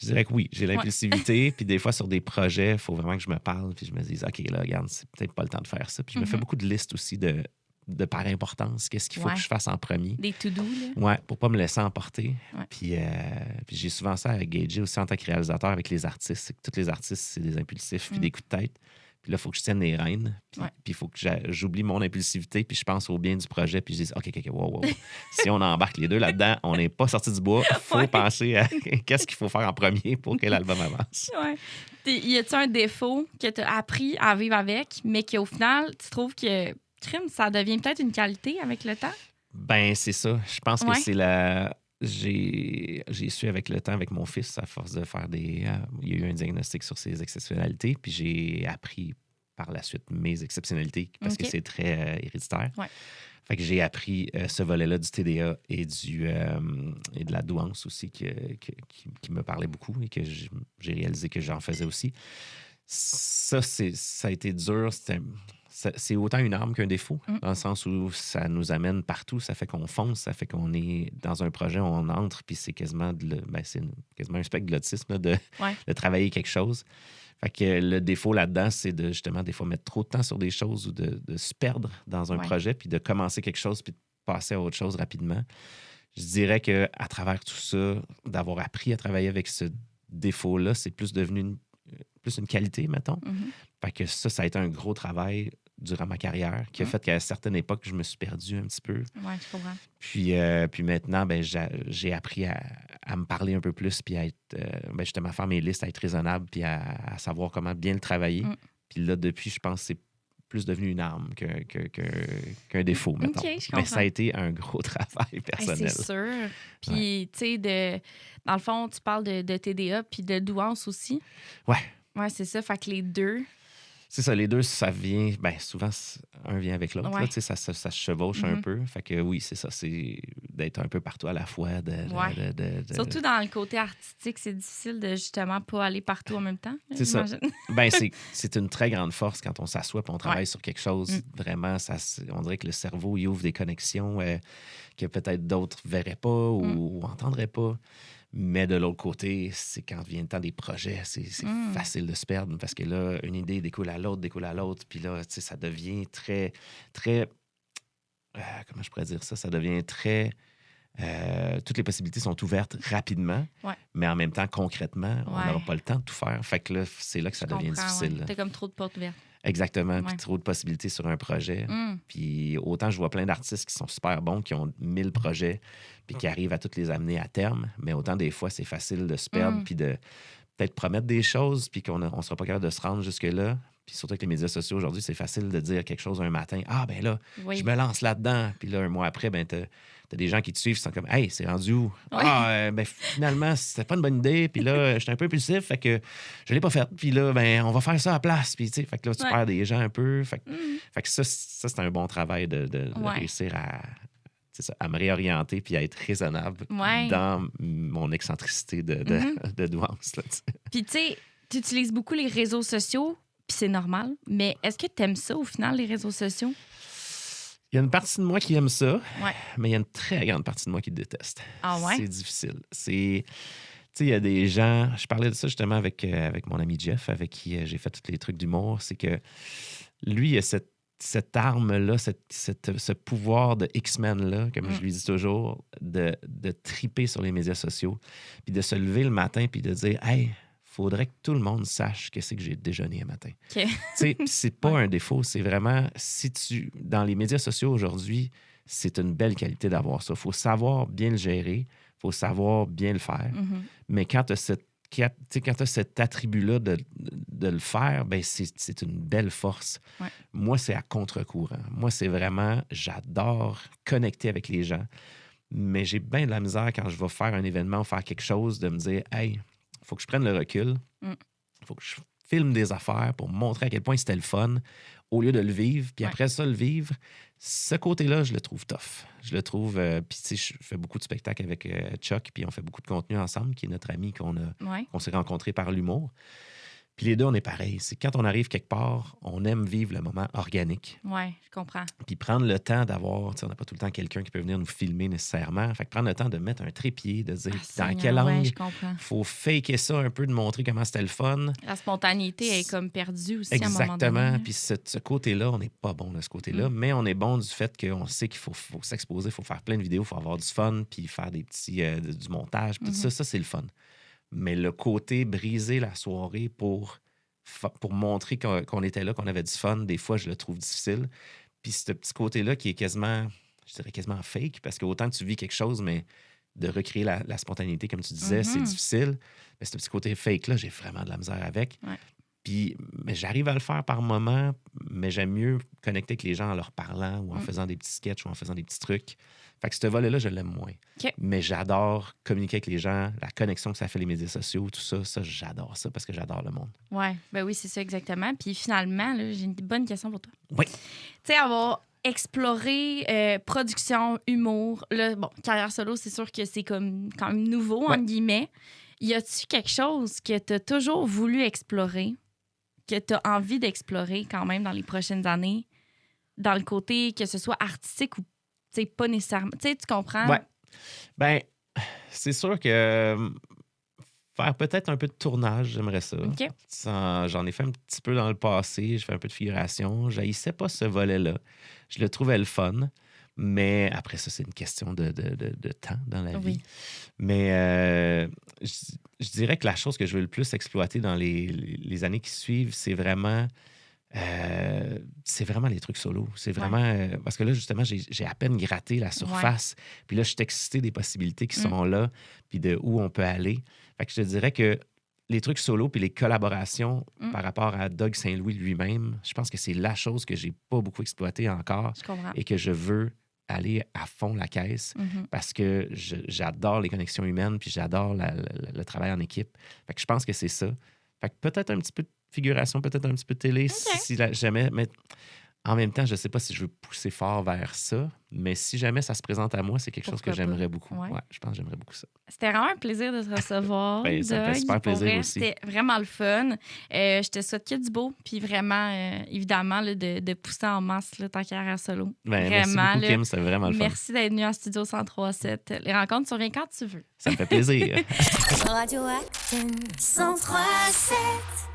je dirais que oui, j'ai l'impulsivité. Puis des fois, sur des projets, il faut vraiment que je me parle puis je me dise, OK, là, regarde, c'est peut-être pas le temps de faire ça. Puis je me fais
Mhm.
beaucoup de listes aussi de par importance. Qu'est-ce qu'il faut
Ouais.
que je fasse en premier?
Des to-do, là.
Ouais, pour pas me laisser emporter.
Ouais.
Puis j'ai souvent ça à gager aussi en tant que réalisateur avec les artistes. C'est que tous les artistes, c'est des impulsifs puis des coups de tête. Puis là, il faut que je tienne les rênes. Puis
Ouais.
il faut que j'oublie mon impulsivité puis je pense au bien du projet. Puis je dis, OK, wow. Si on embarque les deux là-dedans, on n'est pas sorti du bois. Il faut
Ouais.
penser à qu'est-ce qu'il faut faire en premier pour que l'album avance.
Ouais. Y a-tu un défaut que tu as appris à vivre avec, mais qu'au final, tu trouves que crime, ça devient peut-être une qualité avec le temps?
Ben, c'est ça. Je pense que
Ouais.
c'est J'ai su avec le temps, avec mon fils, à force de faire des. Il y a eu un diagnostic sur ses exceptionnalités, puis j'ai appris par la suite mes exceptionnalités parce que
OK.
c'est très héréditaire.
Ouais.
Fait que j'ai appris ce volet-là du TDA et de la douance aussi qui me parlait beaucoup et que j'ai réalisé que j'en faisais aussi. Ça a été dur. C'est autant une arme qu'un défaut, dans le sens où ça nous amène partout. Ça fait qu'on fonce, ça fait qu'on est dans un projet, on entre, puis c'est quasiment, c'est quasiment un spectre de l'autisme là, de travailler quelque chose. Fait que le défaut là-dedans, c'est de justement des fois mettre trop de temps sur des choses ou de se perdre dans un projet, puis de commencer quelque chose, puis de passer à autre chose rapidement. Je dirais qu'à travers tout ça, d'avoir appris à travailler avec ce défaut-là, c'est plus devenu plus une qualité, mettons.
Mhm.
Fait que ça a été un gros travail durant ma carrière qui a fait qu'à certaines époques, je me suis perdu un petit peu.
Ouais, je comprends.
Puis maintenant, ben, j'ai appris à me parler un peu plus, puis à être, justement, à faire mes listes, à être raisonnable, puis à savoir comment bien le travailler. Puis là, depuis, je pense que c'est plus devenu une arme qu'un défaut, mettons.
OK, je
Mais
comprends.
ça a été un gros travail personnel.
C'est sûr. Puis, tu sais, dans le fond, tu parles de TDA puis de douance aussi.
Ouais.
Ouais, c'est ça. Fait que les deux.
C'est ça, les deux, ça vient... Ben, souvent, un vient avec l'autre.
Ouais.
Là, tu sais, ça se chevauche un peu. Fait que oui, c'est ça. C'est d'être un peu partout à la fois.
Surtout dans le côté artistique, c'est difficile de justement pas aller partout en même temps.
C'est ça.
j'imagine.
Ben, c'est une très grande force quand on s'assoit et on travaille sur quelque chose. Vraiment, on dirait que le cerveau, il ouvre des connexions que peut-être d'autres ne verraient pas ou entendraient pas. Mais de l'autre côté, c'est quand vient le temps des projets, c'est facile de se perdre parce que là, une idée découle à l'autre, puis là, tu sais, ça devient très, très... comment je pourrais dire ça? Ça devient très... toutes les possibilités sont ouvertes rapidement, mais en même temps, concrètement, on n'aura pas le temps de tout faire. Fait que là, c'est là que ça devient difficile.
T'as comme trop de portes ouvertes.
Exactement, puis trop de possibilités sur un projet. Puis autant je vois plein d'artistes qui sont super bons, qui ont 1000 projets, puis qui arrivent à tous les amener à terme, mais autant des fois, c'est facile de se perdre, puis de peut-être promettre des choses, puis qu'on ne sera pas capable de se rendre jusque-là. Puis surtout avec les médias sociaux aujourd'hui, c'est facile de dire quelque chose un matin. Ah, ben là, je me lance là-dedans. Puis là, un mois après, ben t'as des gens qui te suivent, qui sont comme, hey, c'est rendu où? Ah, ben finalement, c'était pas une bonne idée. Puis là, j'étais un peu impulsif, fait que je l'ai pas fait. Puis là, ben, on va faire ça à la place. Puis tu sais, fait que là, tu perds des gens un peu. Fait que ça, c'est un bon travail de réussir à me réorienter puis à être raisonnable dans mon excentricité de douance.
Puis tu sais, tu utilises beaucoup les réseaux sociaux. Puis c'est normal. Mais est-ce que tu aimes ça, au final, les réseaux sociaux?
Il y a une partie de moi qui aime ça, mais il y a une très grande partie de moi qui le déteste.
Ah ouais?
C'est difficile. Tu sais, il y a des gens... Je parlais de ça justement avec mon ami Jeff, avec qui j'ai fait tous les trucs d'humour. C'est que lui, il a cette arme-là, ce pouvoir de X-Men-là, comme je lui dis toujours, de triper sur les médias sociaux, puis de se lever le matin puis de dire « Hey, faudrait que tout le monde sache que c'est que j'ai déjeuné un matin. »
Okay.
Tu sais, c'est pas un défaut, c'est vraiment, dans les médias sociaux aujourd'hui, c'est une belle qualité d'avoir ça. Il faut savoir bien le gérer, il faut savoir bien le faire. Mais quand tu as cet attribut-là de le faire, ben c'est une belle force. Moi, c'est à contre-courant. Moi, c'est vraiment, j'adore connecter avec les gens, mais j'ai bien de la misère quand je vais faire un événement ou faire quelque chose de me dire « Hey, il faut que je prenne le recul. Il faut que je filme des affaires pour montrer à quel point c'était le fun au lieu de le vivre. Puis après ça, le vivre, ce côté-là, je le trouve tough. Je le trouve... puis tu sais, je fais beaucoup de spectacles avec Chuck, puis on fait beaucoup de contenu ensemble, qui est notre ami qu'on s'est rencontré par l'humour. Puis les deux, on est pareil. C'est quand on arrive quelque part, on aime vivre le moment organique.
Oui, je comprends.
Puis prendre le temps d'avoir... On n'a pas tout le temps quelqu'un qui peut venir nous filmer nécessairement. Fait que prendre le temps de mettre un trépied, de dire dans quel angle il faut faker ça un peu, de montrer comment c'était le fun.
La spontanéité est comme perdue aussi à un moment donné.
Exactement. Puis ce côté-là, on n'est pas bon de ce côté-là, mais on est bon du fait qu'on sait qu'il faut s'exposer, il faut faire plein de vidéos, il faut avoir du fun, puis faire des petits... du montage, puis tout ça, c'est le fun. Mais le côté briser la soirée pour montrer qu'on était là, qu'on avait du fun, des fois, je le trouve difficile. Puis ce petit côté-là qui est quasiment, je dirais quasiment fake, parce qu'autant que tu vis quelque chose, mais de recréer la spontanéité, comme tu disais, c'est difficile. Mais ce petit côté fake-là, j'ai vraiment de la misère avec. Puis, mais j'arrive à le faire par moment, mais j'aime mieux connecter avec les gens en leur parlant ou en faisant des petits sketchs ou en faisant des petits trucs. Fait que ce volet-là, je l'aime moins. Mais j'adore communiquer avec les gens, la connexion que ça fait les médias sociaux, tout ça, j'adore ça parce que j'adore le monde.
Oui, c'est ça exactement. Puis finalement, là, j'ai une bonne question pour toi.
Oui.
Tu sais, avoir exploré production, humour, là, bon, carrière solo, c'est sûr que c'est comme quand même nouveau, entre guillemets. Y a-tu quelque chose que tu as toujours voulu explorer, que tu as envie d'explorer quand même dans les prochaines années, dans le côté que ce soit artistique ou pas nécessairement. Tu comprends?
Oui. Ben, c'est sûr que faire peut-être un peu de tournage, j'aimerais ça.
OK.
J'en ai fait un petit peu dans le passé. Je fais un peu de figuration. J'haïssais pas ce volet-là. Je le trouvais le fun. Mais après ça, c'est une question de temps dans la vie.
Oui.
Mais je dirais que la chose que je veux le plus exploiter dans les années qui suivent, c'est vraiment les trucs solo. C'est vraiment... parce que là, justement, j'ai à peine gratté la surface. Puis là, je suis excité des possibilités qui sont là, puis de où on peut aller. Fait que je te dirais que les trucs solo puis les collaborations par rapport à Doug Saint-Louis lui-même, je pense que c'est la chose que j'ai pas beaucoup exploitée encore
Je comprends.
et que je veux aller à fond la caisse parce que j'adore les connexions humaines puis j'adore le travail en équipe. Fait que je pense que c'est ça. Fait que peut-être un petit peu de figuration, peut-être un petit peu de télé, si jamais... Mais en même temps, je ne sais pas si je veux pousser fort vers ça, mais si jamais ça se présente à moi, c'est quelque chose que j'aimerais beaucoup. Ouais, je pense que j'aimerais beaucoup ça.
C'était vraiment un plaisir de te recevoir.
Ben, ça me fait super plaisir aussi.
C'était vraiment le fun. Je te souhaite que du beau, puis vraiment, évidemment, là, de pousser en masse là, ta carrière solo.
Ben,
vraiment,
merci beaucoup, Kim. C'était vraiment le fun.
Merci d'être venu à Studio 103.7. Les rencontres, tu reviens quand tu veux.
Ça me fait plaisir.
Radio Acton 103.7.